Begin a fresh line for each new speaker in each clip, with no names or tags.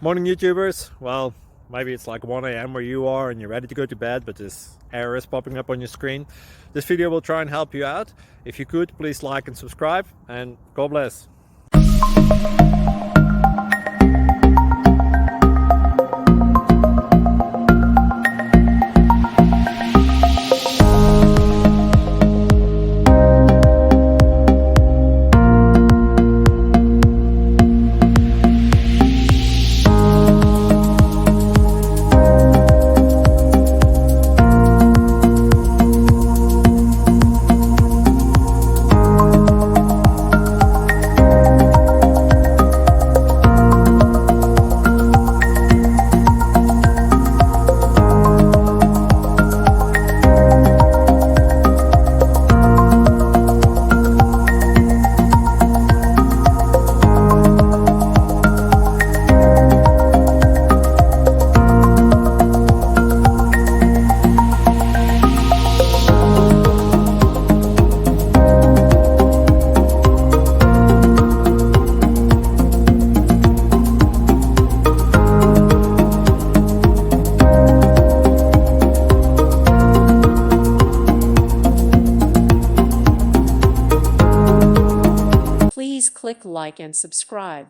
Morning YouTubers. Well, maybe it's like 1 a.m. where you are and you're ready to go to bed, but this error is popping up on your screen. This video will try and help you out. If you could, please like and subscribe, and God bless.
Please click like and subscribe.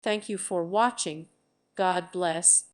Thank you for watching. God bless.